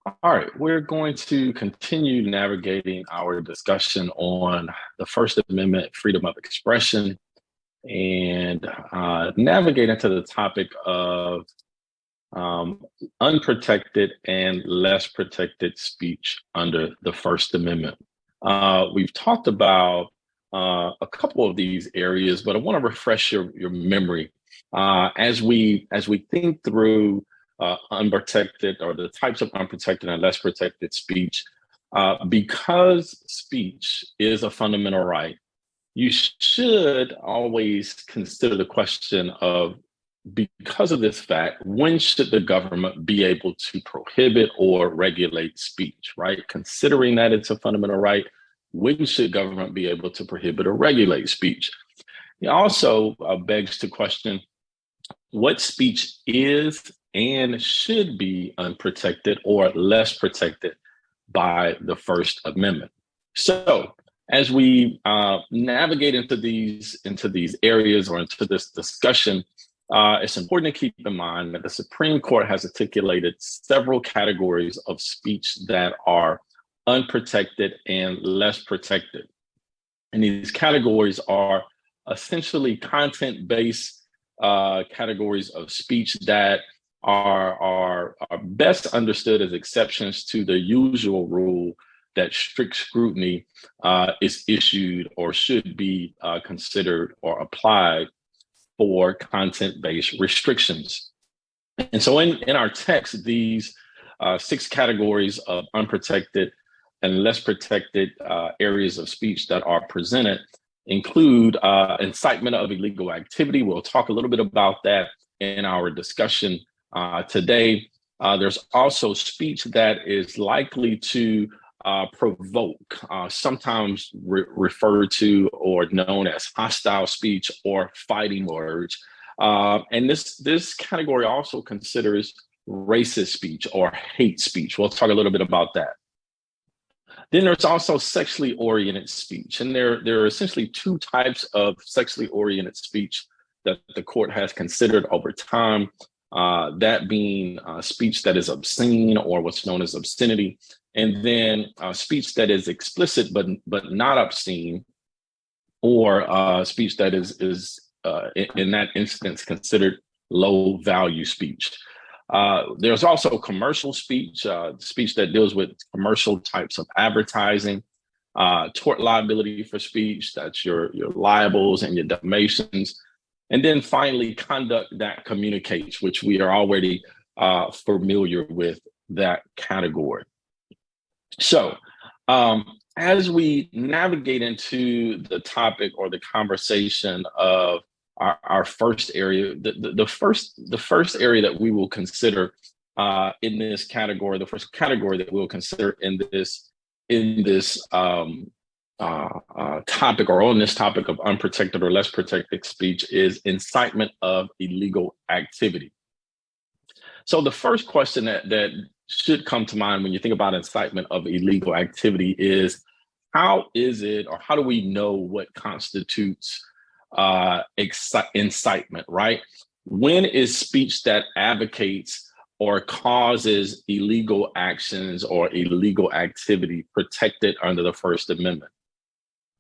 All right, we're going to continue navigating our discussion on the First Amendment, freedom of expression, and navigate into the topic of um, unprotected and less protected speech under the First Amendment. We've talked about a couple of these areas, but I want to refresh your memory as we think through unprotected or the types of unprotected and less protected speech. Because speech is a fundamental right, you should always consider the question of, because of this fact, when should the government be able to prohibit or regulate speech, right? Considering that it's a fundamental right, when should government be able to prohibit or regulate speech? It also begs to question what speech is and should be unprotected or less protected by the First Amendment. So, as we navigate into these areas or into this discussion, it's important to keep in mind that the Supreme Court has articulated several categories of speech that are unprotected and less protected. And these categories are essentially content-based categories of speech that are best understood as exceptions to the usual rule that strict scrutiny is issued or should be considered or applied for content-based restrictions. And so in our text, these six categories of unprotected and less protected areas of speech that are presented include incitement of illegal activity. We'll talk a little bit about that in our discussion today. There's also speech that is likely to provoke, sometimes referred to or known as hostile speech or fighting words. And this category also considers racist speech or hate speech. We'll talk a little bit about that. Then there's also sexually oriented speech. And there are essentially two types of sexually oriented speech that the court has considered over time, that being speech that is obscene or what's known as obscenity, and then speech that is explicit but not obscene, or speech that is in that instance considered low value speech. There's also commercial speech, speech that deals with commercial types of advertising, tort liability for speech, that's your libels and your defamations. And then finally, conduct that communicates, which we are already familiar with that category. So, as we navigate into the topic or the conversation of our first area, the first area that we will consider in this category, the first category that we'll consider in this topic, or on this topic of unprotected or less protected speech, is incitement of illegal activity. So the first question that should come to mind when you think about incitement of illegal activity is, how is it, or how do we know what constitutes incitement, right? When is speech that advocates or causes illegal actions or illegal activity protected under the First Amendment?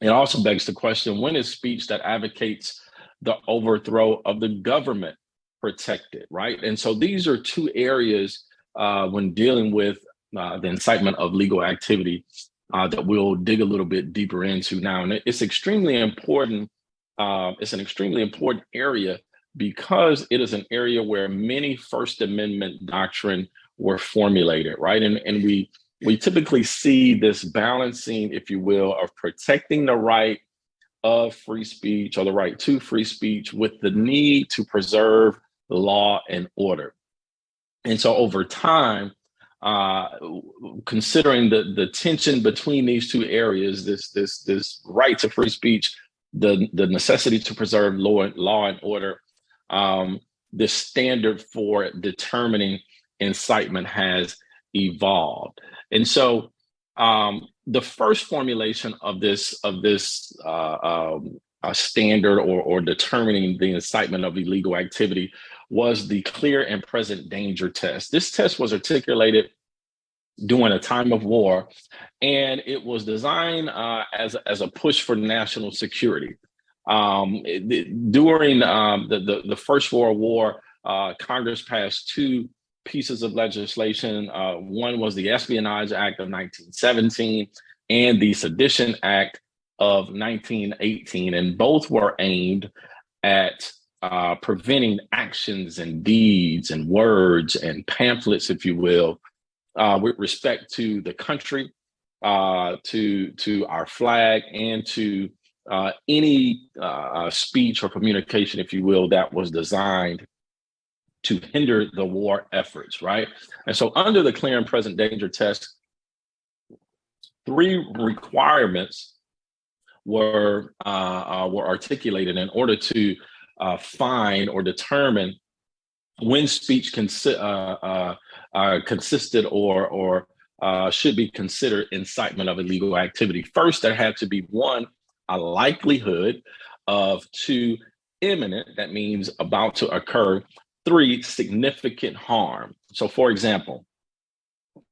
It also begs the question, when is speech that advocates the overthrow of the government protected, right? And so these are two areas when dealing with the incitement of legal activity that we'll dig a little bit deeper into now. And it's extremely important. It's an extremely important area because it is an area where many First Amendment doctrine were formulated, right? And we typically see this balancing, if you will, of protecting the right of free speech or the right to free speech with the need to preserve law and order. And so over time, considering the tension between these two areas, this right to free speech, the necessity to preserve law and order, the standard for determining incitement has evolved. And so the first formulation of this standard or determining the incitement of illegal activity was the clear and present danger test. This test was articulated during a time of war, and it was designed as a push for national security. During the First World War, Congress passed two pieces of legislation. One was the Espionage Act of 1917 and the Sedition Act of 1918, and both were aimed at preventing actions and deeds and words and pamphlets, if you will, with respect to the country, to our flag, and to any speech or communication, if you will, that was designed to hinder the war efforts, right? And so under the clear and present danger test, three requirements were articulated in order to find or determine when speech consisted or should be considered incitement of illegal activity. First, there had to be one, a likelihood of; two, imminent, that means about to occur; three, significant harm. So, for example,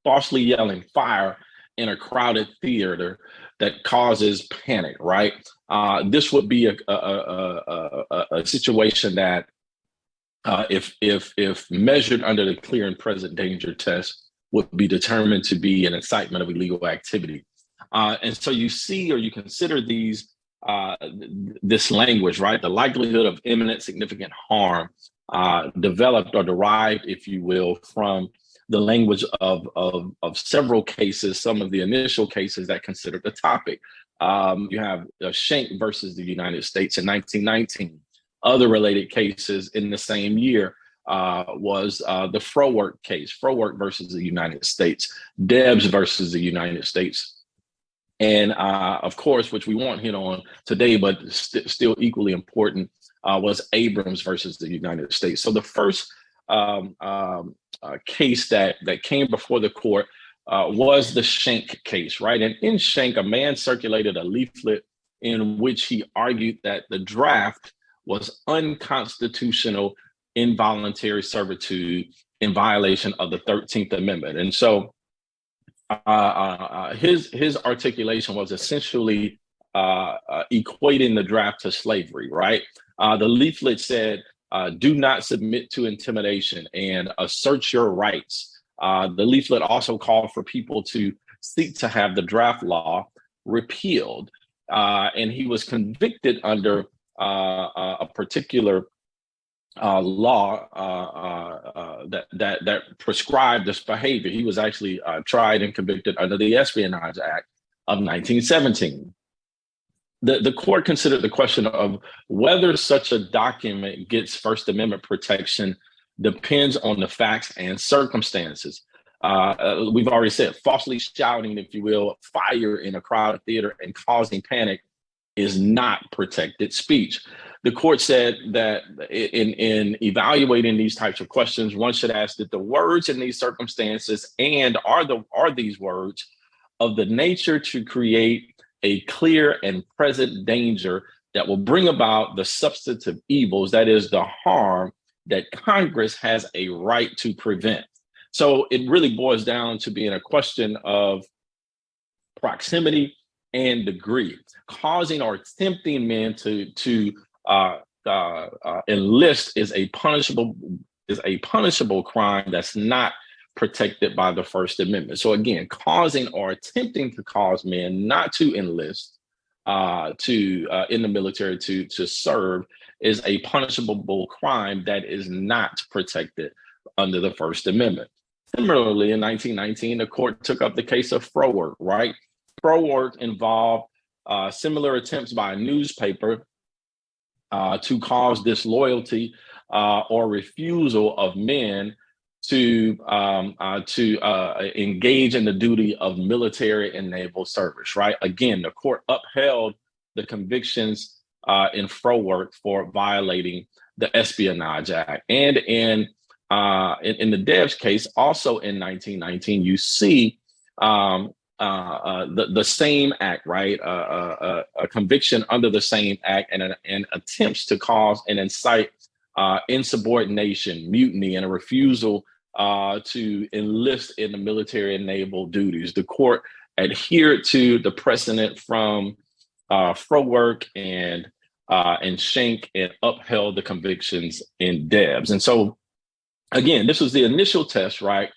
falsely yelling fire in a crowded theater that causes panic, right? This would be a situation that, if measured under the clear and present danger test, would be determined to be an incitement of illegal activity. And so you see, or you consider this language, right? The likelihood of imminent significant harm developed or derived, if you will, from the language of several cases, some of the initial cases that considered the topic. You have Schenck versus the United States in 1919. Other related cases in the same year was the Frowork case, Frowork versus the United States, Debs versus the United States. And of course, which we won't hit on today, but still equally important, was Abrams versus the United States. So the first case that came before the court was the Schenck case, right? And in Schenck, a man circulated a leaflet in which he argued that the draft was unconstitutional involuntary servitude in violation of the 13th Amendment. And so his articulation was essentially equating the draft to slavery, right? The leaflet said, do not submit to intimidation and assert your rights. The leaflet also called for people to seek to have the draft law repealed. And he was convicted under a particular law that prescribed this behavior. He was actually tried and convicted under the Espionage Act of 1917. The court considered the question of whether such a document gets First Amendment protection depends on the facts and circumstances. We've already said falsely shouting, if you will, fire in a crowded theater and causing panic is not protected speech. The court said that in evaluating these types of questions, one should ask that the words in these circumstances and are these words of the nature to create a clear and present danger that will bring about the substantive evils, that is, the harm that Congress has a right to prevent. So it really boils down to being a question of proximity and degree. Causing or tempting men to enlist is a punishable crime that's not protected by the First Amendment. So again, causing or attempting to cause men not to enlist in the military to serve is a punishable crime that is not protected under the First Amendment. Similarly, in 1919, the court took up the case of Frowork, right? Frowork involved similar attempts by a newspaper to cause disloyalty or refusal of men to engage in the duty of military and naval service, right? Again, the court upheld the convictions in Frowork for violating the Espionage Act. And in the Debs case, also in 1919, you see the same act, right? A conviction under the same act and attempts to cause and incite insubordination, mutiny, and a refusal to enlist in the military and naval duties. The court adhered to the precedent from Frowork and Schenck and upheld the convictions in Debs. And so, again, this was the initial test, right?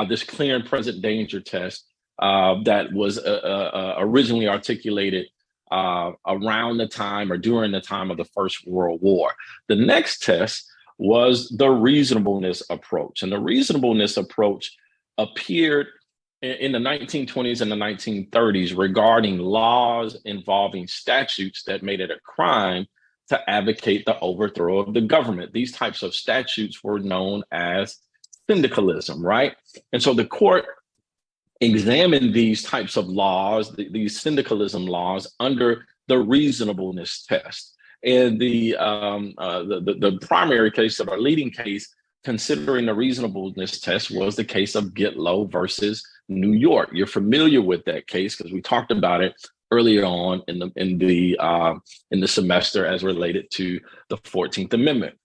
This clear and present danger test that was originally articulated around the time or during the time of the First World War. The next test was the reasonableness approach. And the reasonableness approach appeared in the 1920s and the 1930s regarding laws involving statutes that made it a crime to advocate the overthrow of the government. These types of statutes were known as syndicalism, right? And so the court examined these types of laws, these syndicalism laws, under the reasonableness test. And the primary case, or leading case, considering the reasonableness test was the case of Gitlow versus New York. You're familiar with that case because we talked about it earlier on in the semester as related to the 14th Amendment.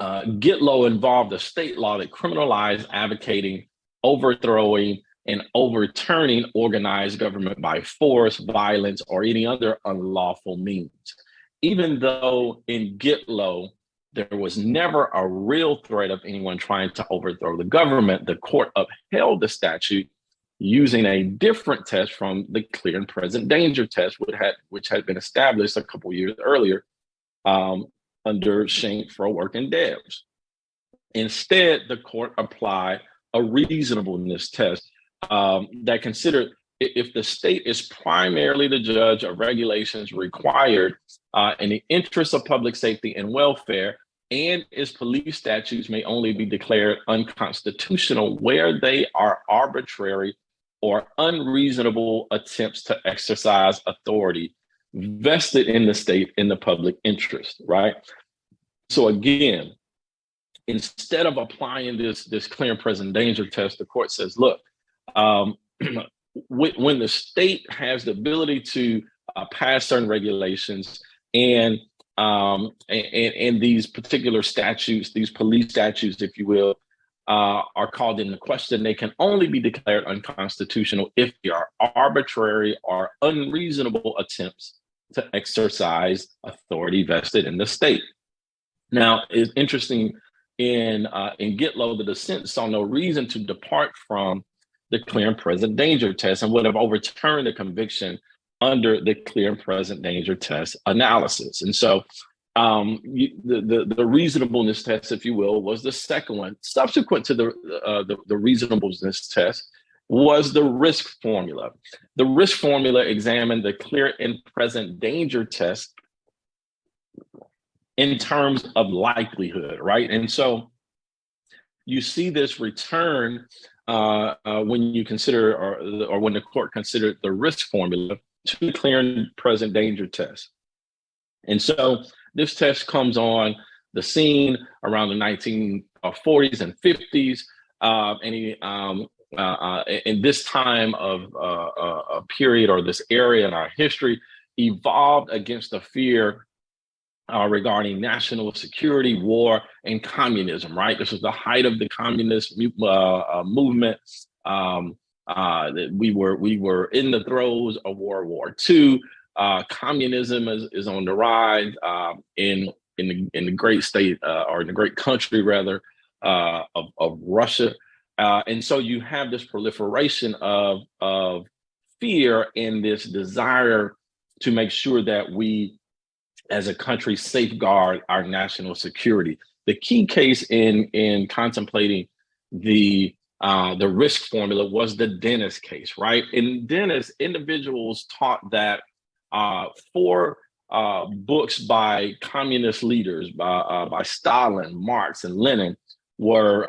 Gitlow involved a state law that criminalized advocating, overthrowing, and overturning organized government by force, violence, or any other unlawful means. Even though in Gitlow, there was never a real threat of anyone trying to overthrow the government, the court upheld the statute using a different test from the clear and present danger test, which had been established a couple years earlier under Schenck, Frowork, and Debs. Instead, the court applied a reasonableness test that considered if the state is primarily the judge of regulations required in the interest of public safety and welfare, and its police statutes may only be declared unconstitutional where they are arbitrary or unreasonable attempts to exercise authority vested in the state in the public interest, right? So again, instead of applying this clear and present danger test, the court says, look, when the state has the ability to pass certain regulations and these particular statutes, these police statutes, if you will, are called into question, they can only be declared unconstitutional if they are arbitrary or unreasonable attempts to exercise authority vested in the state. Now, it's interesting in Gitlow, the dissent saw no reason to depart from the clear and present danger test and would have overturned the conviction under the clear and present danger test analysis. And so the reasonableness test, if you will, was the second one. Subsequent to the reasonableness test was the risk formula. The risk formula examined the clear and present danger test in terms of likelihood, right? And so you see this return when you consider, or when the court considered the risk formula to the clear and present danger test. And so this test comes on the scene around the 1940s and 50s, in this time of a period, or this area in our history, evolved against the fear regarding national security, war, and communism, right? This was the height of the communist movement. We were in the throes of World War II. Communism is on the rise in the great state, or in the great country rather, of Russia. And so you have this proliferation of fear and this desire to make sure that we, as a country, safeguard our national security. The key case in contemplating the risk formula was the Dennis case, right? In Dennis, individuals taught that 4 books by communist leaders, by Stalin, Marx, and Lenin, were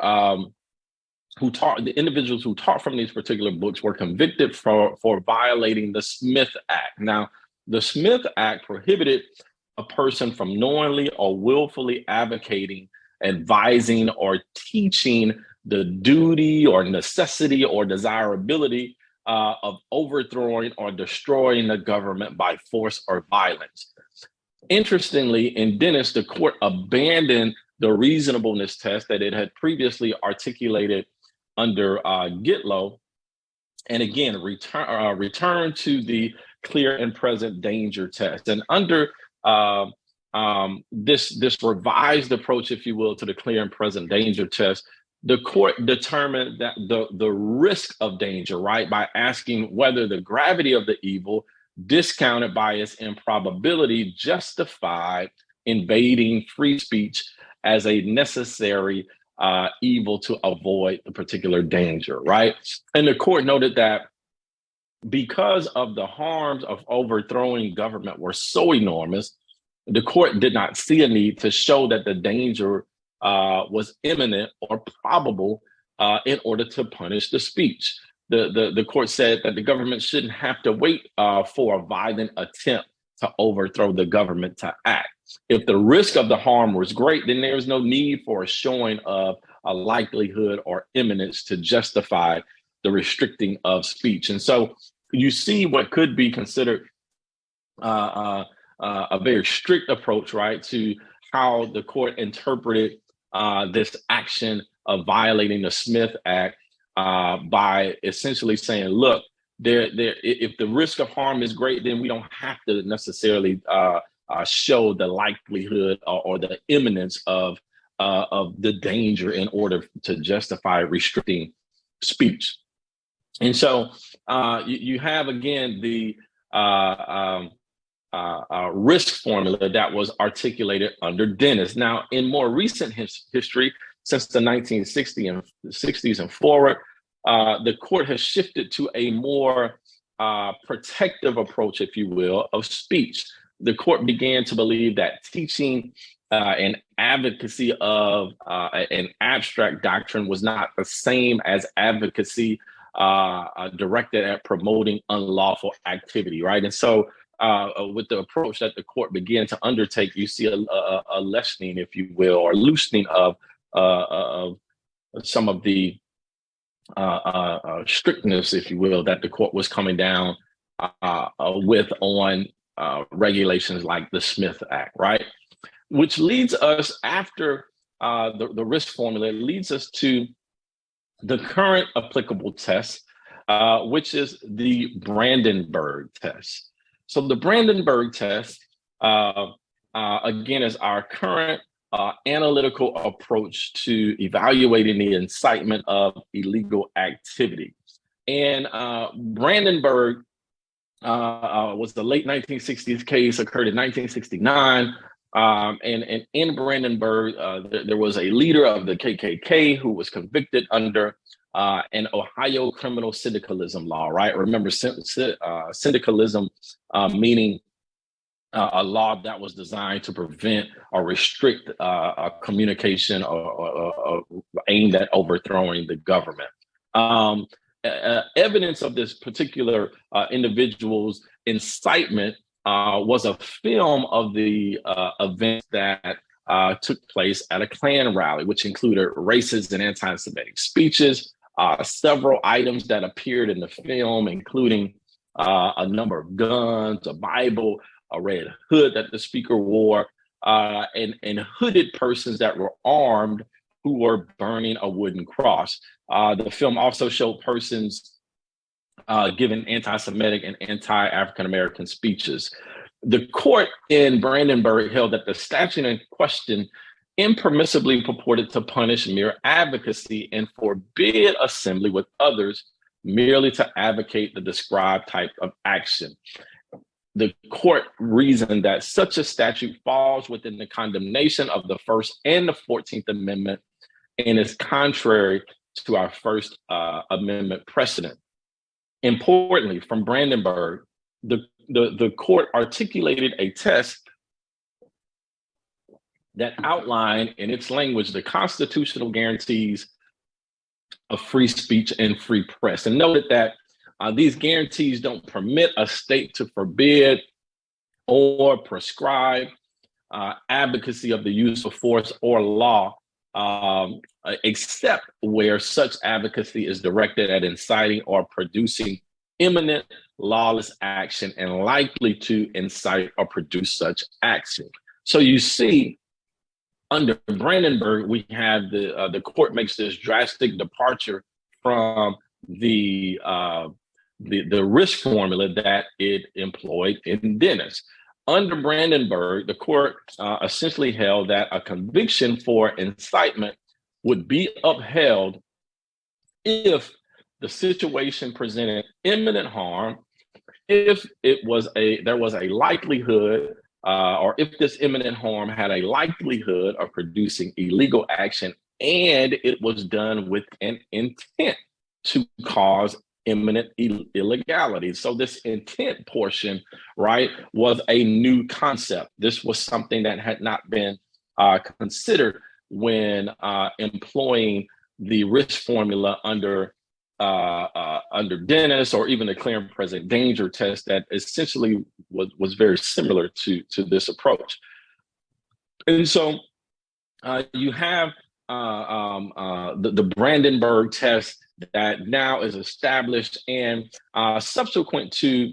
the individuals who taught from these particular books were convicted for violating the Smith Act. Now, the Smith Act prohibited a person from knowingly or willfully advocating, advising, or teaching the duty or necessity or desirability of overthrowing or destroying the government by force or violence. Interestingly, in Dennis, the court abandoned the reasonableness test that it had previously articulated under Gitlow, and again, return to the clear and present danger test. And under this revised approach, if you will, to the clear and present danger test, the court determined that the risk of danger, right, by asking whether the gravity of the evil discounted by its improbability justified invading free speech as a necessary evil to avoid the particular danger, right? And the court noted that because of the harms of overthrowing government were so enormous, the court did not see a need to show that the danger was imminent or probable in order to punish the speech. The court said that the government shouldn't have to wait for a violent attempt to overthrow the government to act. If the risk of the harm was great, then there is no need for a showing of a likelihood or imminence to justify the restricting of speech. And so you see what could be considered a very strict approach, right, to how the court interpreted this action of violating the Smith Act by essentially saying, look, if the risk of harm is great, then we don't have to necessarily show the likelihood or the imminence of the danger in order to justify restricting speech. And so you have, again, the risk formula that was articulated under Dennis. Now, in more recent history, since the 1960s and forward, the court has shifted to a more protective approach, if you will, of speech. The court began to believe that teaching and advocacy of an abstract doctrine was not the same as advocacy directed at promoting unlawful activity, right? And so with the approach that the court began to undertake, you see a lessening, if you will, or loosening of some of the strictness, if you will, that the court was coming down with on regulations like the Smith Act, right? Which leads us, after the risk formula, it leads us to the current applicable test, which is the Brandenburg test. So the Brandenburg test, again, is our current analytical approach to evaluating the incitement of illegal activity. And Brandenburg was the late 1960s case, occurred in 1969. And in Brandenburg, there was a leader of the KKK who was convicted under an Ohio criminal syndicalism law, right? Remember, syndicalism meaning a law that was designed to prevent or restrict communication or aimed at overthrowing the government. Evidence of this particular individual's incitement was a film of the events that took place at a Klan rally, which included racist and anti-Semitic speeches, several items that appeared in the film, including a number of guns, a Bible, a red hood that the speaker wore, and hooded persons that were armed who were burning a wooden cross. The film also showed persons giving anti-Semitic and anti-African-American speeches. The court in Brandenburg held that the statute in question impermissibly purported to punish mere advocacy and forbid assembly with others merely to advocate the described type of action. The court reasoned that such a statute falls within the condemnation of the First and the 14th Amendment and is contrary to our First Amendment precedent. Importantly, from Brandenburg, the court articulated a test that outlined in its language the constitutional guarantees of free speech and free press, and noted that these guarantees don't permit a state to forbid or prescribe advocacy of the use of force or law, except where such advocacy is directed at inciting or producing imminent lawless action and likely to incite or produce such action. So you see Under Brandenburg, we have the court makes this drastic departure from the risk formula that it employed in Dennis. Under Brandenburg, the court essentially held that a conviction for incitement would be upheld if the situation presented imminent harm, if there was a likelihood, or if this imminent harm had a likelihood of producing illegal action, and it was done with an intent to cause imminent illegality. So this intent portion, right, was a new concept. This was something that had not been considered when employing the risk formula under Dennis, or even the clear and present danger test that essentially was very similar to this approach. And so you have the Brandenburg test that now is established, and subsequent to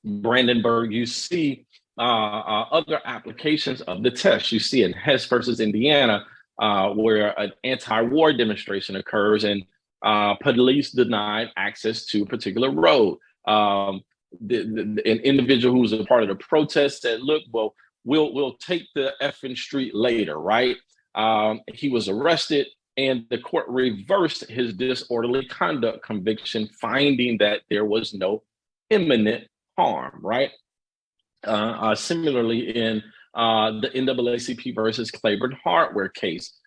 Brandenburg, you see other applications of the test. You see in Hess versus Indiana, where an anti-war demonstration occurs, and police denied access to a particular road. An individual who was a part of the protest said, "Look, well, we'll take the effing street later," right? He was arrested, and the court reversed his disorderly conduct conviction, finding that there was no imminent harm, right? Similarly, in the NAACP versus Claiborne hardware case,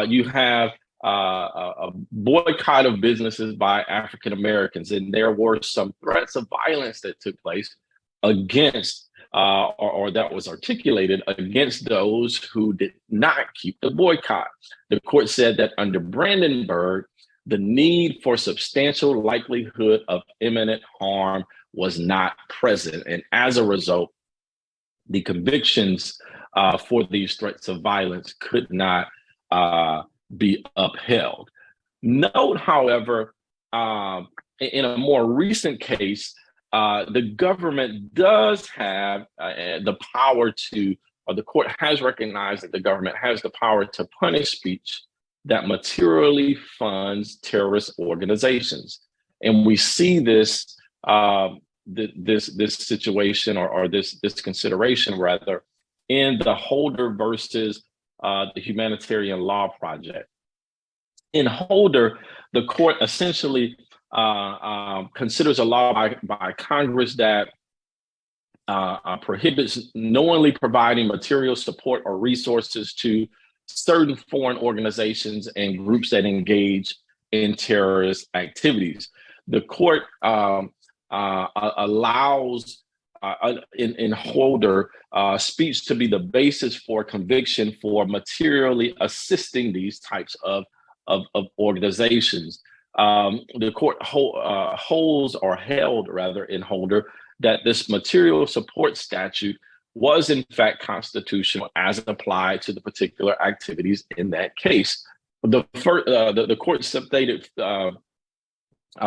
you have a boycott of businesses by African Americans, and there were some threats of violence that took place against, or that was articulated against those who did not keep the boycott. The court said that under Brandenburg, the need for substantial likelihood of imminent harm was not present, and as a result, the convictions for these threats of violence could not be upheld. Note, however, in a more recent case, the government does have the power to, or the court has recognized that the government has the power to punish speech that materially funds terrorist organizations. And we see this this situation, or this consideration rather, in the Holder versus the Humanitarian Law Project. In Holder, the court essentially considers a law by Congress that prohibits knowingly providing material support or resources to certain foreign organizations and groups that engage in terrorist activities. The court allows in Holder speech to be the basis for conviction for materially assisting these types of organizations. The court holds, or held rather, in Holder that this material support statute was in fact constitutional as applied to the particular activities in that case. The court stated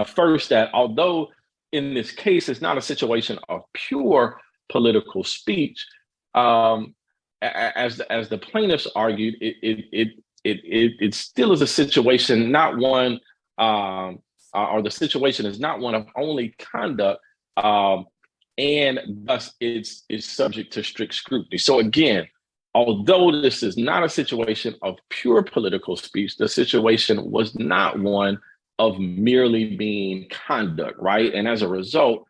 first that although in this case it's not a situation of pure political speech, as the plaintiffs argued, it still is a situation, not one, or the situation is not one of only conduct, and thus is subject to strict scrutiny. So again, although this is not a situation of pure political speech, the situation was not one of merely being conduct, right? And as a result,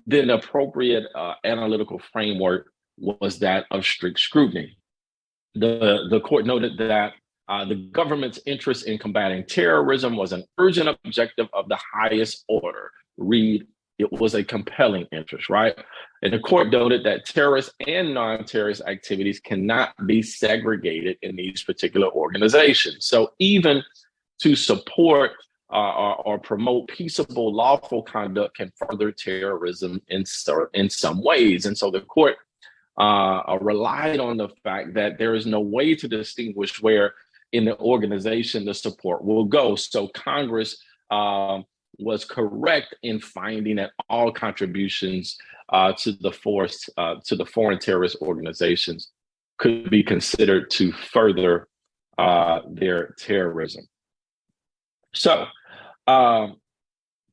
then the appropriate analytical framework was that of strict scrutiny. The court noted that the government's interest in combating terrorism was an urgent objective of the highest order. Read, it was a compelling interest, right? And the court noted that terrorist and non-terrorist activities cannot be segregated in these particular organizations. So even to support or promote peaceable, lawful conduct can further terrorism in some ways. And so the court relied on the fact that there is no way to distinguish where in the organization the support will go. So Congress was correct in finding that all contributions to the foreign terrorist organizations could be considered to further their terrorism. So,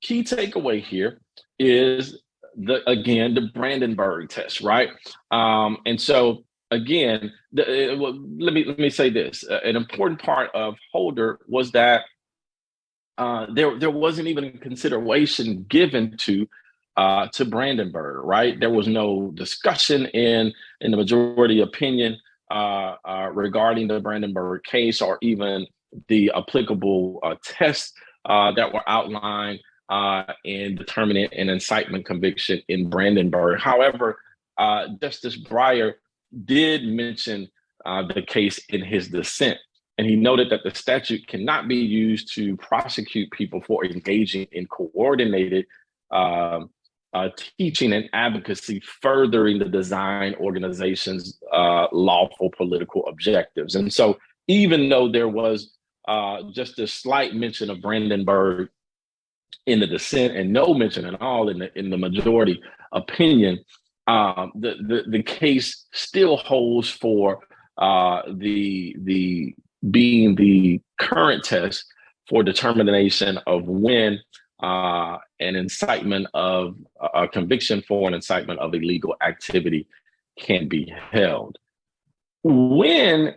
key takeaway here is the Brandenburg test, right? And so again, let me say this: an important part of Holder was that there wasn't even consideration given to Brandenburg, right? There was no discussion in the majority opinion regarding the Brandenburg case, or even the applicable tests that were outlined in determining an incitement conviction in Brandenburg. However, Justice Breyer did mention the case in his dissent. And he noted that the statute cannot be used to prosecute people for engaging in coordinated teaching and advocacy furthering the design organization's lawful political objectives. And so even though there was just a slight mention of Brandenburg in the dissent and no mention at all in the majority opinion, the case still holds for the being the current test for determination of when an incitement of a conviction for an incitement of illegal activity can be held. When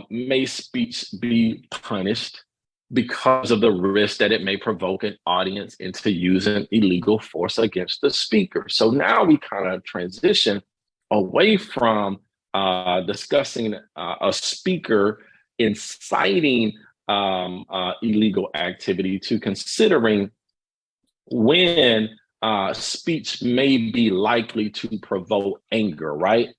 may speech be punished because of the risk that it may provoke an audience into using illegal force against the speaker? So now we kind of transition away from discussing a speaker inciting illegal activity to considering when speech may be likely to provoke anger, right?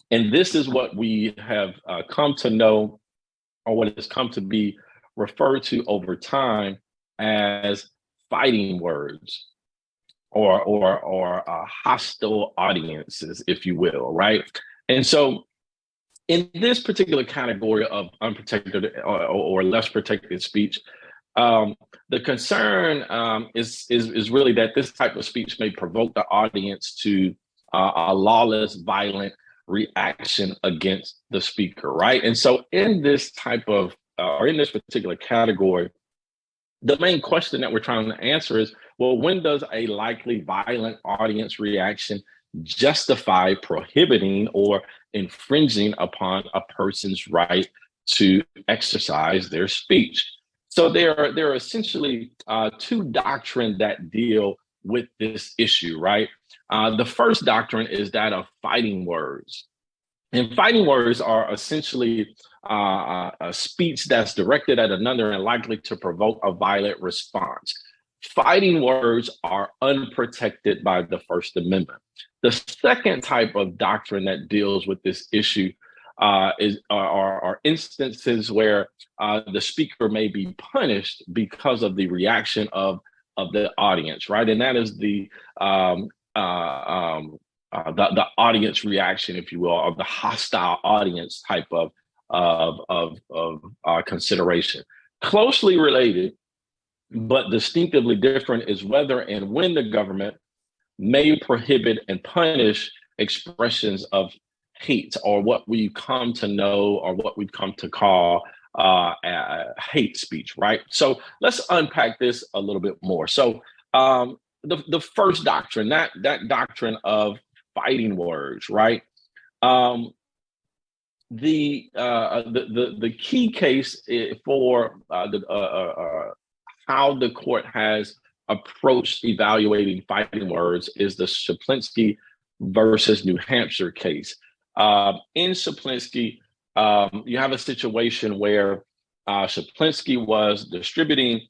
And this is what we have come to know, or what has come to be referred to over time as fighting words, or hostile audiences, if you will, right? And so in this particular category of unprotected or less protected speech, the concern is really that this type of speech may provoke the audience to a lawless, violent reaction against the speaker, right? And so in this type of, or in this particular category, the main question that we're trying to answer is, well, when does a likely violent audience reaction justify prohibiting or infringing upon a person's right to exercise their speech? So there are essentially two doctrines that deal with this issue, right? The first doctrine is that of fighting words. And fighting words are essentially a speech that's directed at another and likely to provoke a violent response. Fighting words are unprotected by the First Amendment. The second type of doctrine that deals with this issue are instances where the speaker may be punished because of the reaction of the audience, right? And that is the audience reaction, if you will, of the hostile audience type of consideration. Closely related, but distinctively different, is whether and when the government may prohibit and punish expressions of hate, or what we come to know, or what we've come to call hate speech, right? So let's unpack this a little bit more. So the first doctrine, that doctrine of fighting words, right? The key case for how the court has approached evaluating fighting words is the Shaplinsky versus New Hampshire case. In Shaplinsky, you have a situation where Shaplinsky was distributing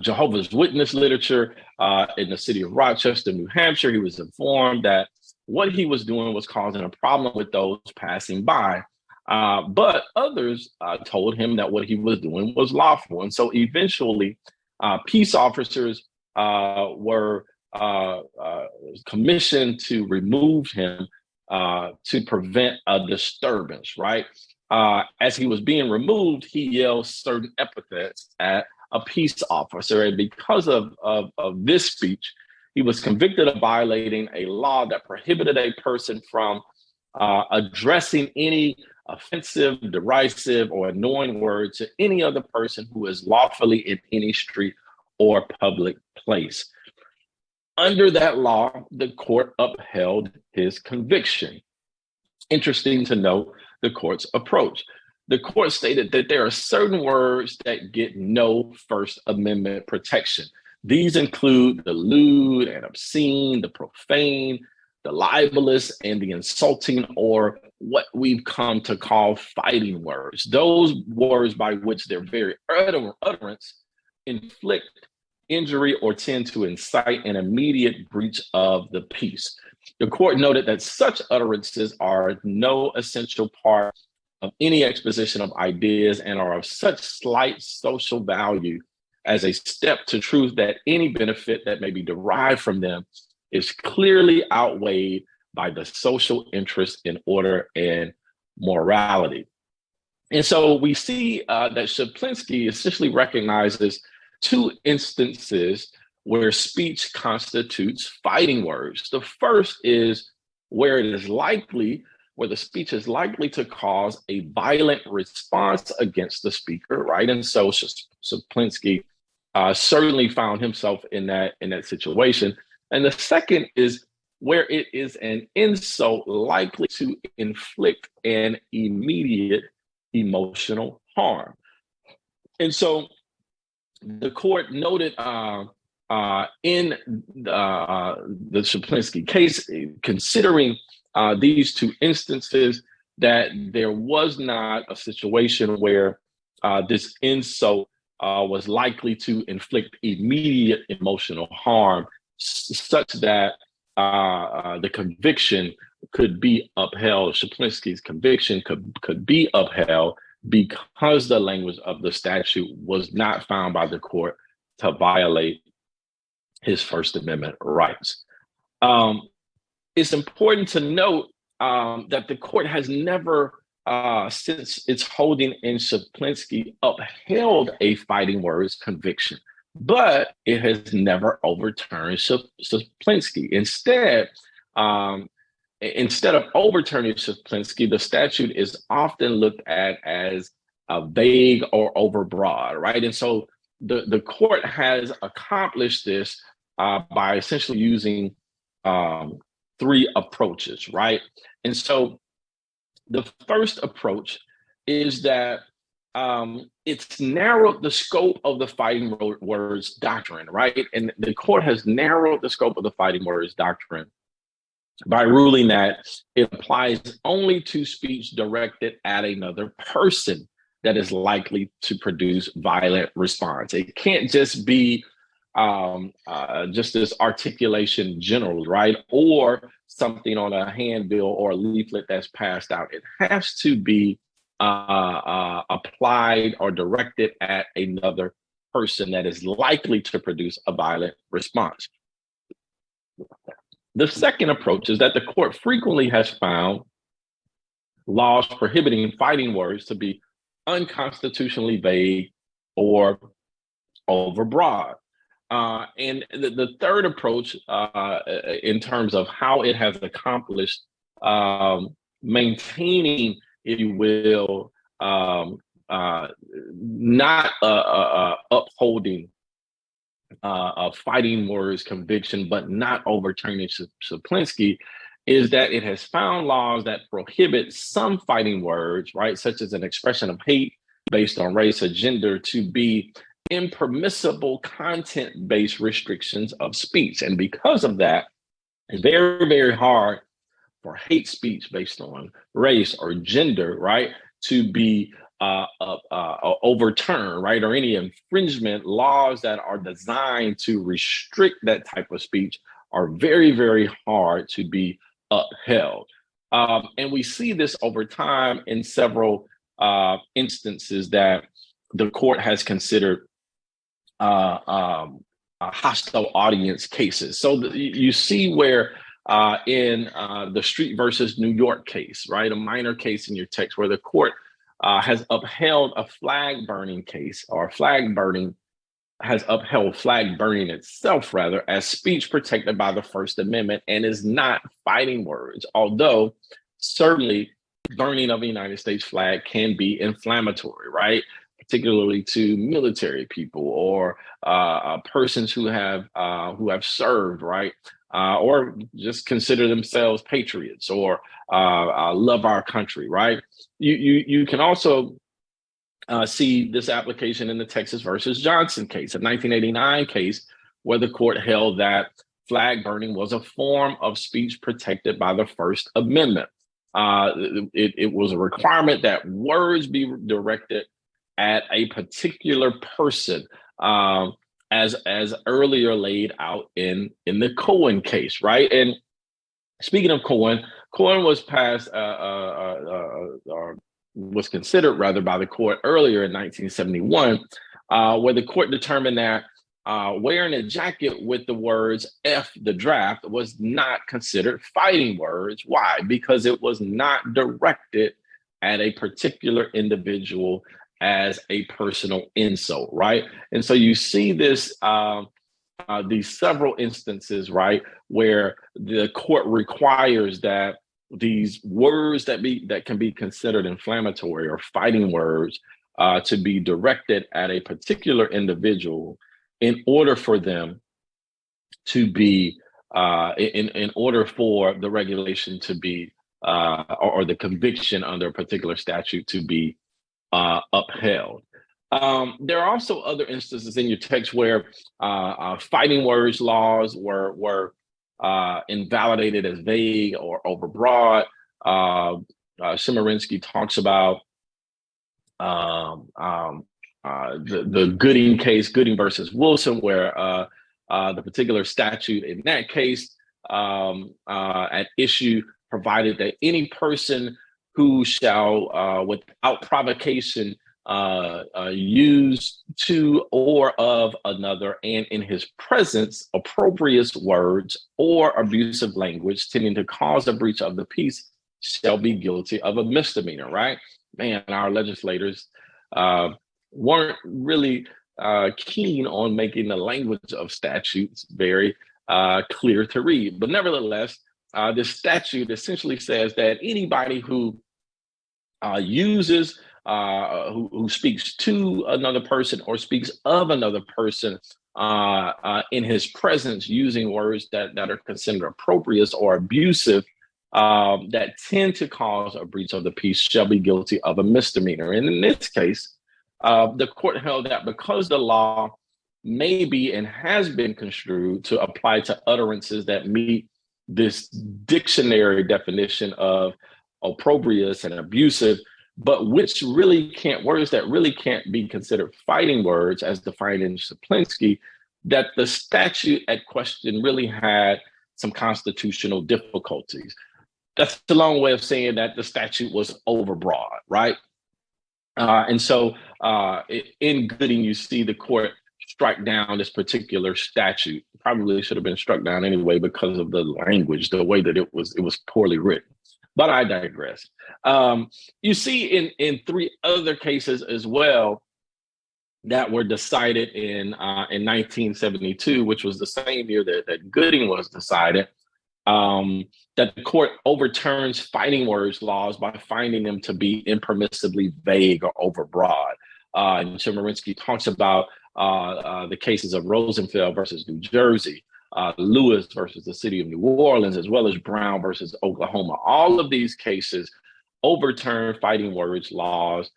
Jehovah's Witness literature in the city of Rochester, New Hampshire. He was informed that what he was doing was causing a problem with those passing by. But others told him that what he was doing was lawful. And so eventually, peace officers were commissioned to remove him to prevent a disturbance, right? As he was being removed, he yelled certain epithets at a peace officer. And because of this speech, He was convicted of violating a law that prohibited a person from addressing any offensive, derisive, or annoying word to any other person who is lawfully in any street or public place. Under that law, the court upheld his conviction. Interesting to note the court's approach. The court stated that there are certain words that get no First Amendment protection. These include the lewd and obscene, the profane, the libelous, and the insulting, or what we've come to call fighting words. Those words by which their very utterance inflict injury or tend to incite an immediate breach of the peace. The court noted that such utterances are no essential part of any exposition of ideas and are of such slight social value as a step to truth that any benefit that may be derived from them is clearly outweighed by the social interest in order and morality. And so we see that Shaplinsky essentially recognizes two instances where speech constitutes fighting words. The first is where the speech is likely to cause a violent response against the speaker, right? And so Shaplinsky certainly found himself in that situation. And the second is where it is an insult likely to inflict an immediate emotional harm. And so the court noted in the Shaplinsky case, considering these two instances, that there was not a situation where this insult was likely to inflict immediate emotional harm, such that the conviction could be upheld. Shaplinsky's conviction could be upheld because the language of the statute was not found by the court to violate his First Amendment rights. It's important to note that the court has never, since its holding in Shaplinsky, upheld a fighting words conviction, but it has never overturned Shaplinsky. Instead of overturning Shaplinsky, the statute is often looked at as vague or overbroad, right? And so the court has accomplished this by essentially using three approaches, right? And so the first approach is that it's narrowed the scope of the fighting words doctrine, right? And the court has narrowed the scope of the fighting words doctrine by ruling that it applies only to speech directed at another person that is likely to produce violent response. It can't just be just this articulation general, right? Or something on a handbill or a leaflet that's passed out. It has to be applied or directed at another person that is likely to produce a violent response. The second approach is that the court frequently has found laws prohibiting fighting words to be unconstitutionally vague or overbroad. And the third approach, in terms of how it has accomplished maintaining, if you will, not upholding a fighting words conviction, but not overturning Shaplinsky, is that it has found laws that prohibit some fighting words, right, such as an expression of hate based on race or gender, to be impermissible content-based restrictions of speech. And because of that, it's very, very hard for hate speech based on race or gender, right, to be overturned, right, or any infringement. Laws that are designed to restrict that type of speech are very, very hard to be upheld. And we see this over time in several instances that the court has considered hostile audience cases. So you see where in the Street versus New York case, right, a minor case in your text, where the court has upheld a flag burning case or flag burning has upheld flag burning itself, rather, as speech protected by the First Amendment and is not fighting words, although certainly burning of a United States flag can be inflammatory, right? Particularly to military people or persons who have served, right? Or just consider themselves patriots or love our country, right? You can also see this application in the Texas versus Johnson case, a 1989 case, where the court held that flag burning was a form of speech protected by the First Amendment. It was a requirement that words be directed at a particular person, as earlier laid out in the Cohen case, right? And speaking of Cohen, Cohen was passed was considered rather by the court earlier in 1971, where the court determined that wearing a jacket with the words F the draft was not considered fighting words. Why? Because it was not directed at a particular individual as a personal insult, right? And so you see this, these several instances, right, where the court requires that these words that can be considered inflammatory or fighting words to be directed at a particular individual in order for them to be in order for the regulation to be or the conviction under a particular statute to be upheld. There are also other instances in your text where fighting words laws were invalidated as vague or overbroad. Chemerinsky talks about the Gooding case, Gooding versus Wilson, where the particular statute in that case at issue provided that any person who shall, without provocation, use to or of another and in his presence opprobrious words or abusive language tending to cause a breach of the peace shall be guilty of a misdemeanor, right? Man, our legislators weren't really keen on making the language of statutes very clear to read. But nevertheless, this statute essentially says that anybody who uses who speaks to another person or speaks of another person in his presence using words that are considered opprobrious or abusive that tend to cause a breach of the peace shall be guilty of a misdemeanor. And in this case, the court held that because the law may be and has been construed to apply to utterances that meet this dictionary definition of opprobrious and abusive, but which really can't, words that really can't be considered fighting words as defined in Saplinski, that the statute at question really had some constitutional difficulties. That's a long way of saying that the statute was overbroad, right? And so in Gooding, you see the court strike down this particular statute. Probably should have been struck down anyway because of the language, the way that it was poorly written. But I digress. You see in three other cases as well that were decided in 1972, which was the same year that Gooding was decided, that the court overturns fighting words laws by finding them to be impermissibly vague or overbroad. And Chemerinsky talks about the cases of Rosenfeld versus New Jersey, Lewis versus the city of New Orleans, as well as Brown versus Oklahoma. All of these cases overturned fighting words laws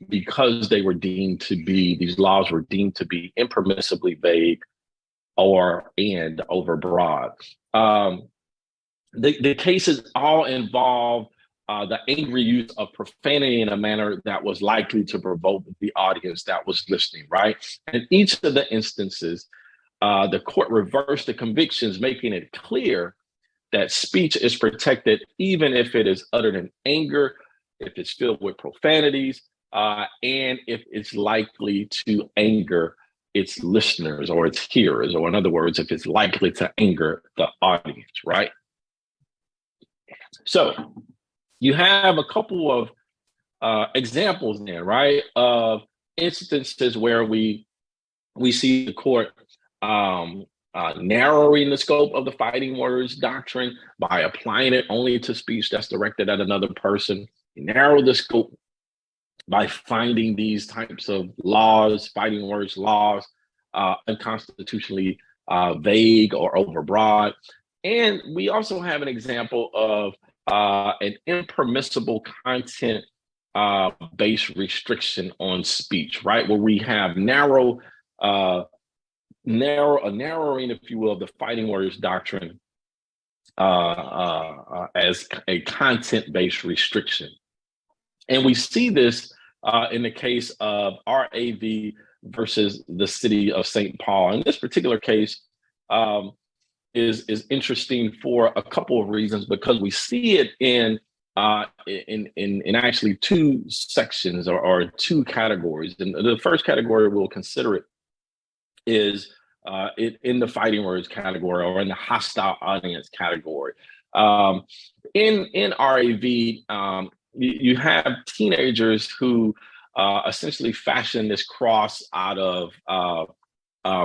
because they were deemed to be, these laws were deemed to be impermissibly vague and overbroad. The cases all involve the angry use of profanity in a manner that was likely to provoke the audience that was listening, right? In each of the instances, the court reversed the convictions, making it clear that speech is protected even if it is uttered in anger, if it's filled with profanities, and if it's likely to anger its listeners or its hearers, or in other words, if it's likely to anger the audience, right? So you have a couple of examples there, right, of instances where we We see the court narrowing the scope of the fighting words doctrine by applying it only to speech that's directed at another person. Narrow the scope by finding these types of laws, fighting words laws, unconstitutionally vague or overbroad. And we also have an example of an impermissible content based restriction on speech, right? Where we have a narrowing, if you will, of the fighting words doctrine as a content-based restriction. And we see this in the case of RAV versus the city of St. Paul. In this particular case, is interesting for a couple of reasons, because we see it in actually two sections or two categories. And the first category we'll consider it is in the fighting words category or in the hostile audience category. In RAV, you have teenagers who essentially fashion this cross out of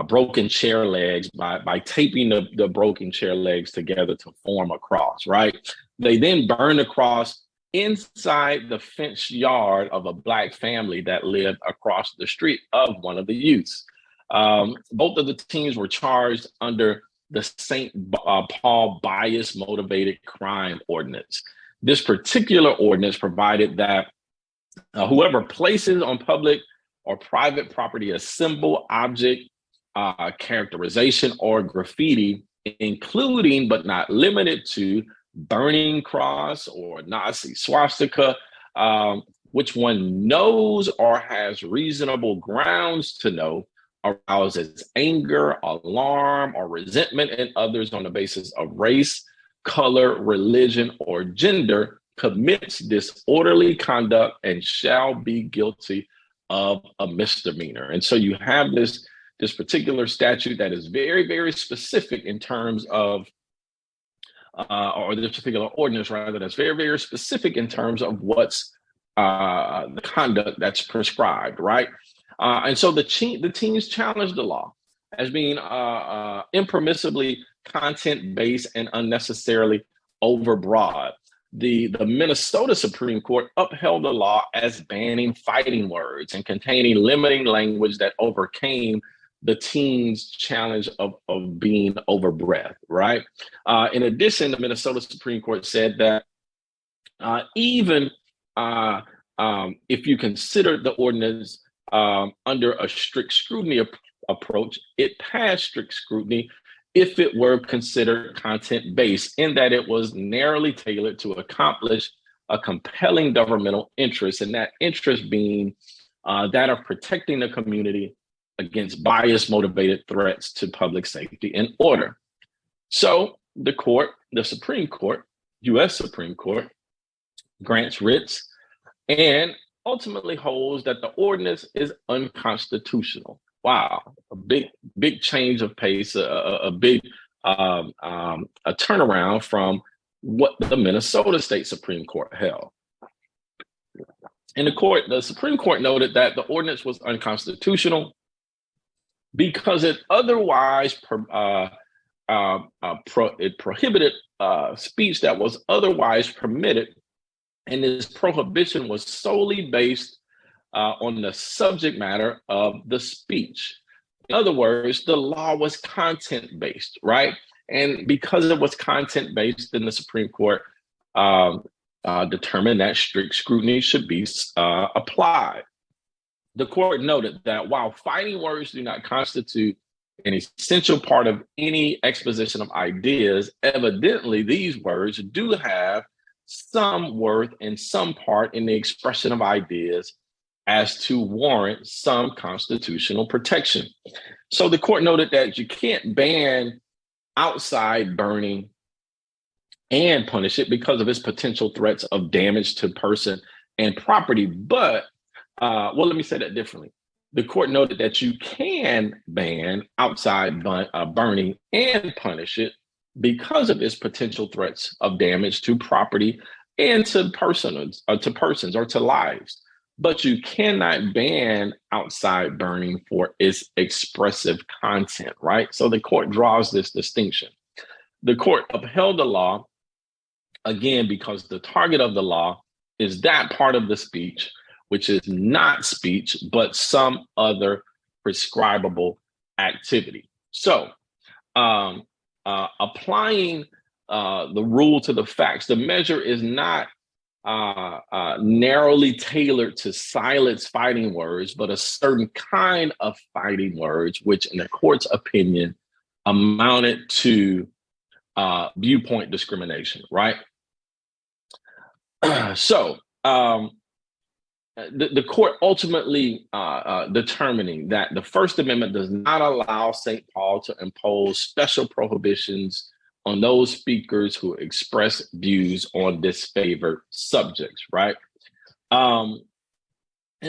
broken chair legs by taping the broken chair legs together to form a cross, right? They then burn the cross inside the fenced yard of a Black family that lived across the street of one of the youths. Both of the teams were charged under the St. Paul bias motivated crime ordinance. This particular ordinance provided that whoever places on public or private property a symbol, object, characterization, or graffiti, including but not limited to burning cross or Nazi swastika, which one knows or has reasonable grounds to know arouses anger, alarm, or resentment in others on the basis of race, color, religion, or gender, commits disorderly conduct and shall be guilty of a misdemeanor. And so you have this particular statute that is very, very specific in terms of, or this particular ordinance rather, that's very, very specific in terms of what's the conduct that's prescribed, right? And so the teams challenged the law as being impermissibly content-based and unnecessarily overbroad. The Minnesota Supreme Court upheld the law as banning fighting words and containing limiting language that overcame the team's challenge of being overbreadth, right? In addition, the Minnesota Supreme Court said that even if you consider the ordinance under a strict scrutiny approach, it passed strict scrutiny if it were considered content-based, in that it was narrowly tailored to accomplish a compelling governmental interest, and that interest being that of protecting the community against bias-motivated threats to public safety and order. So the Supreme Court, U.S. Supreme Court, grants writs and ultimately holds that the ordinance is unconstitutional. Wow, a big change of pace, a big turnaround from what the Minnesota State Supreme Court held. In the Supreme Court noted that the ordinance was unconstitutional because it otherwise prohibited speech that was otherwise permitted, and this prohibition was solely based on the subject matter of the speech. In other words, the law was content-based, right? And because it was content-based, then the Supreme Court determined that strict scrutiny should be applied. The court noted that while fighting words do not constitute an essential part of any exposition of ideas, evidently these words do have some worth and some part in the expression of ideas as to warrant some constitutional protection. So the court noted that you can't ban outside burning and punish it because of its potential threats of damage to person and property. But, let me say that differently. The court noted that you can ban outside burning and punish it because of its potential threats of damage to property and to persons or to lives. but you cannot ban outside burning for its expressive content, right? So the court draws this distinction. The court upheld the law, again, because the target of the law is that part of the speech which is not speech, but some other prescribable activity. So applying the rule to the facts, the measure is not narrowly tailored to silence fighting words, but a certain kind of fighting words, which in the court's opinion amounted to viewpoint discrimination, right? So the court ultimately determining that the First Amendment does not allow St. Paul to impose special prohibitions on those speakers who express views on disfavored subjects, right? And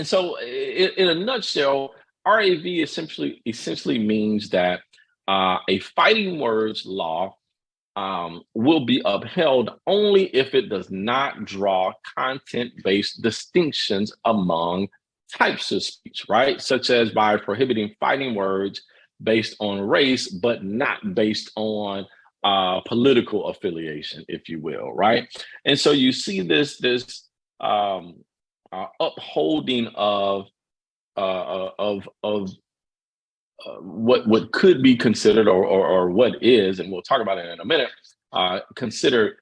so in a nutshell, RAV essentially means that a fighting words law will be upheld only if it does not draw content-based distinctions among types of speech, right? Such as by prohibiting fighting words based on race, but not based on political affiliation, if you will, right? And so you see this upholding of what could be considered or what is, and we'll talk about it in a minute, considered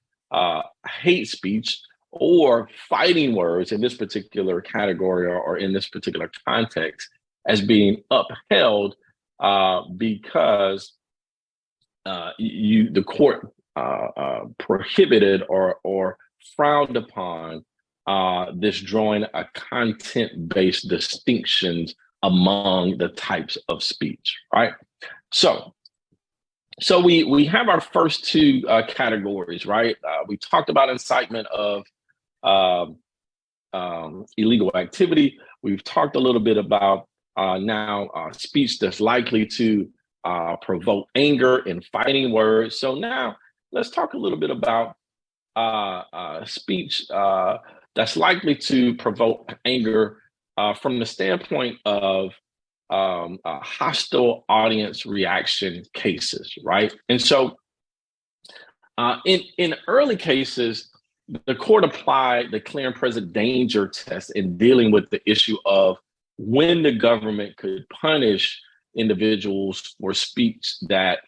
hate speech or fighting words in this particular category or in this particular context as being upheld because the court prohibited or frowned upon this drawing a content-based distinctions among the types of speech, right? So we have our first two categories, right? We talked about incitement of illegal activity. We've talked a little bit about now speech that's likely to provoke anger and fighting words. So now let's talk a little bit about speech that's likely to provoke anger from the standpoint of hostile audience reaction cases, right? And so in early cases, the court applied the clear and present danger test in dealing with the issue of when the government could punish individuals for speech that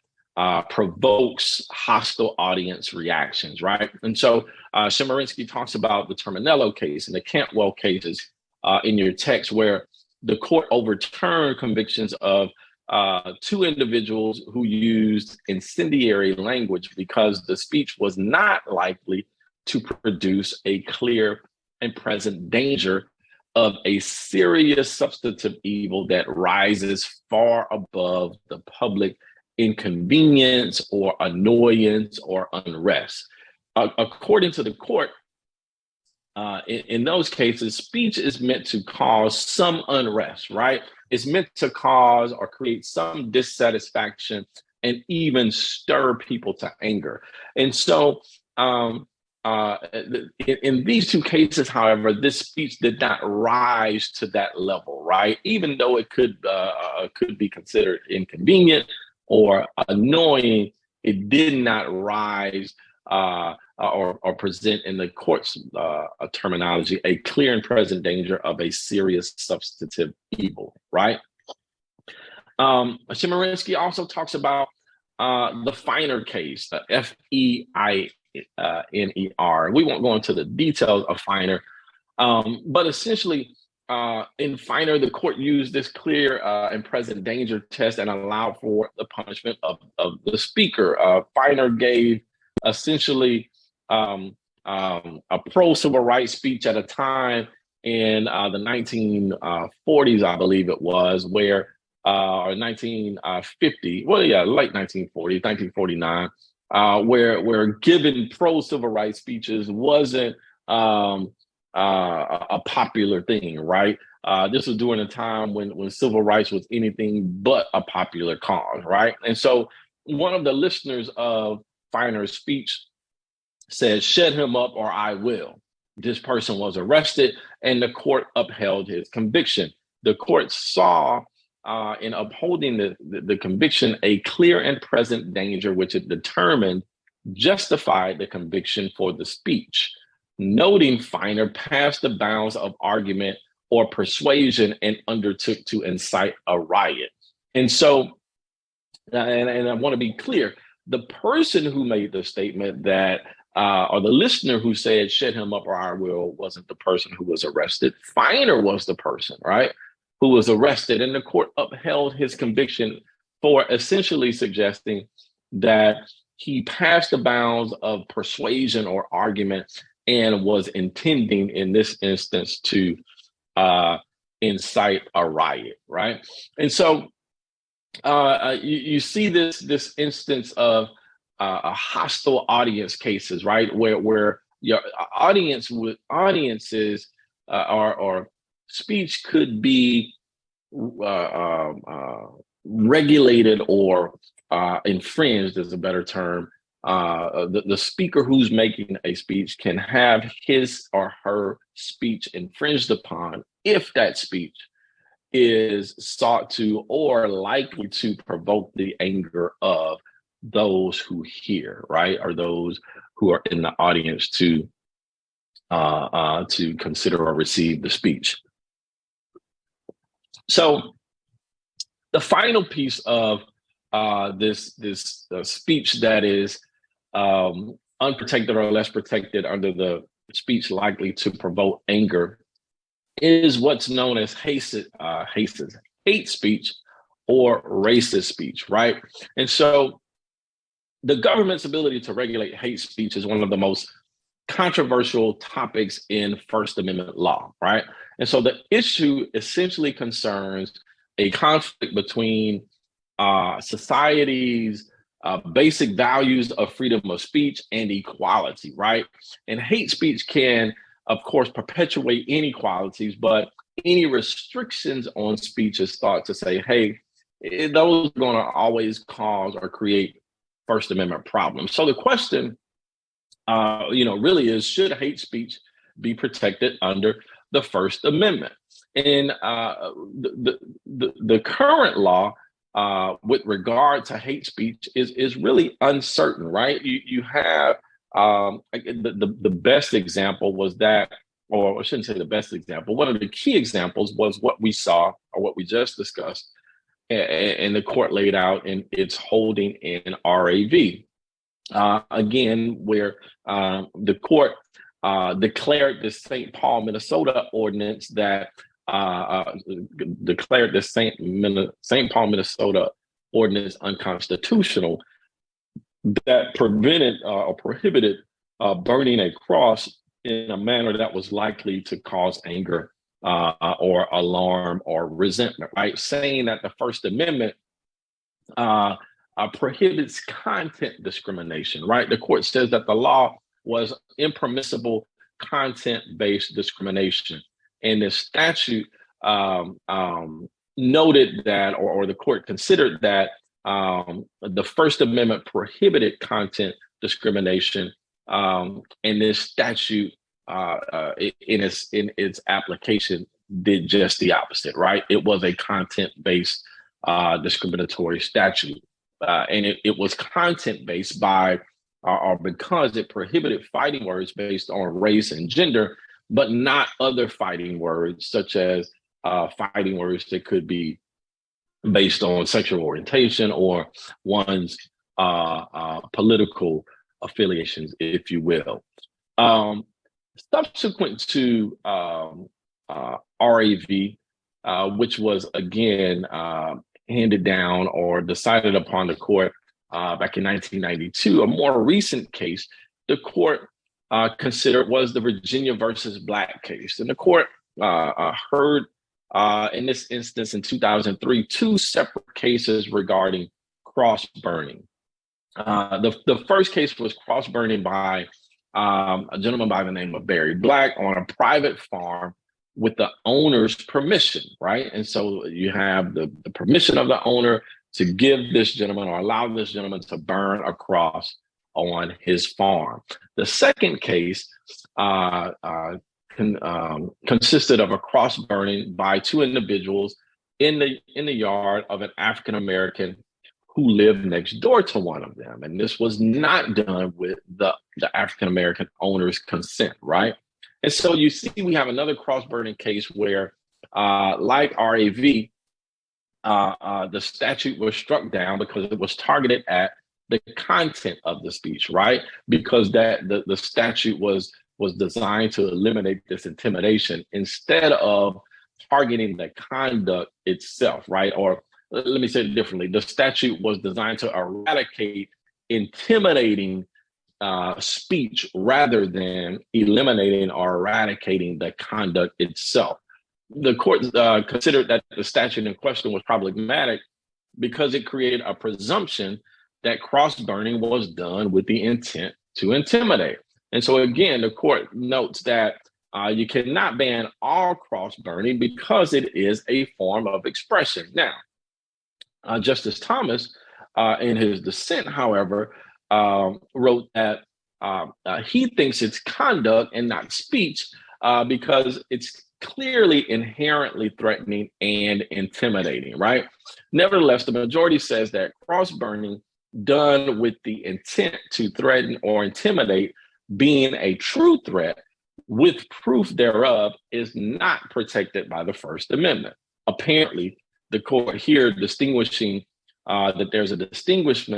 provokes hostile audience reactions, right? And so Chemerinsky talks about the Terminello case and the Cantwell cases in your text, where the court overturned convictions of two individuals who used incendiary language because the speech was not likely to produce a clear and present danger of a serious substantive evil that rises far above the public inconvenience or annoyance or unrest. According to the court, in those cases, speech is meant to cause some unrest, right? It's meant to cause or create some dissatisfaction and even stir people to anger. And so in these two cases, however, this speech did not rise to that level, right? Even though it could be considered inconvenient or annoying, it did not rise or present in the court's terminology a clear and present danger of a serious substantive evil, right? Chemerinsky also talks about the Feiner case, the Feiner. We won't go into the details of Feiner, but essentially in Feiner, the court used this clear and present danger test and allowed for the punishment of the speaker. Feiner gave essentially a pro-civil rights speech at a time in the 1940s, I believe it was, where or 1950, well, yeah, late 1940s, 1949, where giving pro-civil rights speeches wasn't a popular thing, right? This was during a time when civil rights was anything but a popular cause, right? And so one of the listeners of Feiner's speech said, "Shut him up or I will." This person was arrested and the court upheld his conviction. The court saw in upholding the conviction a clear and present danger, which it determined justified the conviction for the speech, noting Feiner passed the bounds of argument or persuasion and undertook to incite a riot. And so, and I want to be clear, the person who made the statement that, or the listener who said, shut him up or I will, wasn't the person who was arrested. Feiner was the person, right, who was arrested, and the court upheld his conviction for essentially suggesting that he passed the bounds of persuasion or argument and was intending in this instance to incite a riot, right? And so you see this instance of a hostile audience cases, right, where your audiences or speech could be regulated or infringed is a better term. The speaker who's making a speech can have his or her speech infringed upon if that speech is sought to or likely to provoke the anger of those who hear, right, or those who are in the audience to consider or receive the speech. So the final piece of this speech that is unprotected or less protected under the speech likely to provoke anger is what's known as hate speech or racist speech, right? And so the government's ability to regulate hate speech is one of the most controversial topics in First Amendment law, right? And so the issue essentially concerns a conflict between society's basic values of freedom of speech and equality, right? And hate speech can, of course, perpetuate inequalities, but any restrictions on speech is thought to say, hey, those are going to always cause or create First Amendment problems. So the question, really is, should hate speech be protected under the First Amendment? And the current law with regard to hate speech is really uncertain, right? You have the best example was that, or I shouldn't say the best example, one of the key examples was what we saw or what we just discussed, and the court laid out in its holding in RAV. Again, where the court declared the St. Paul, Minnesota ordinance that declared the St. Paul, Minnesota ordinance unconstitutional, that prevented or prohibited burning a cross in a manner that was likely to cause anger or alarm or resentment, right? Saying that the First Amendment prohibits content discrimination, right? The court says that the law was impermissible content-based discrimination. And the statute noted that, or the court considered that the First Amendment prohibited content discrimination, and this statute in its application did just the opposite, right? It was a content-based discriminatory statute, and it was content-based because it prohibited fighting words based on race and gender, but not other fighting words, such as fighting words that could be based on sexual orientation or one's political affiliations, if you will. Subsequent to RAV, which was again handed down or decided upon the court back in 1992, a more recent case, the court considered was the Virginia versus Black case. And the court heard in this instance in 2003, two separate cases regarding cross burning. The first case was cross burning by a gentleman by the name of Barry Black on a private farm with the owner's permission, right? And so you have the permission of the owner to give this gentleman or allow this gentleman to burn a cross on his farm. The second case consisted of a cross burning by two individuals in the yard of an African American who lived next door to one of them. And this was not done with the African American owner's consent, right? And so you see, we have another cross burning case where, like RAV, the statute was struck down because it was targeted at the content of the speech, right? Because the statute was designed to eliminate this intimidation instead of targeting the conduct itself, right? Or let me say it differently. The statute was designed to eradicate intimidating speech rather than eliminating or eradicating the conduct itself. The court considered that the statute in question was problematic because it created a presumption that cross-burning was done with the intent to intimidate. And so again, the court notes that you cannot ban all cross-burning because it is a form of expression. Now, Justice Thomas, in his dissent, however, wrote that he thinks it's conduct and not speech because it's clearly inherently threatening and intimidating, right? Nevertheless, the majority says that cross-burning done with the intent to threaten or intimidate, being a true threat with proof thereof, is not protected by the First Amendment. Apparently, the court here distinguishing that there's a distinction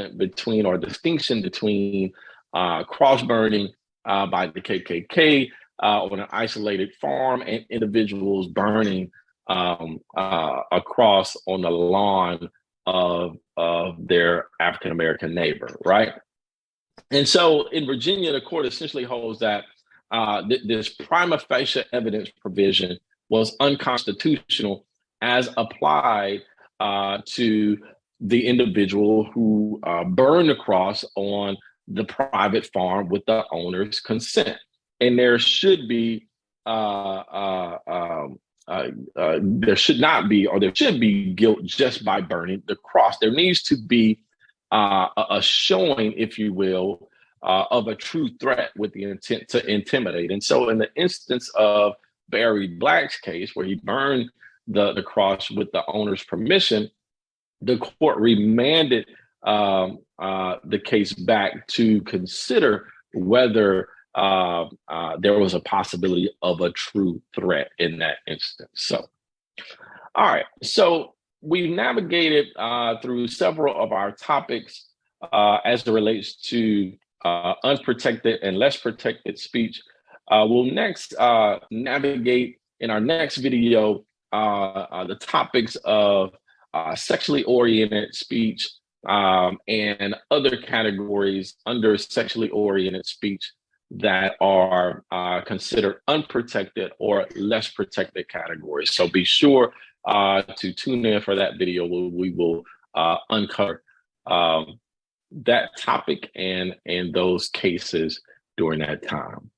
between cross-burning by the KKK on an isolated farm and individuals burning across on the lawn of their African-American neighbor, right? And so in Virginia, the court essentially holds that this prima facie evidence provision was unconstitutional as applied to the individual who burned the cross on the private farm with the owner's consent. And there should be, there should not be, or there should be guilt just by burning the cross. There needs to be a showing, if you will, of a true threat with the intent to intimidate. And so in the instance of Barry Black's case, where he burned the cross with the owner's permission, the court remanded the case back to consider whether there was a possibility of a true threat in that instance. So, all right. So we've navigated through several of our topics as it relates to unprotected and less protected speech. We'll next navigate in our next video the topics of sexually oriented speech and other categories under sexually oriented speech that are considered unprotected or less protected categories. So be sure to tune in for that video where we will uncover that topic and those cases during that time.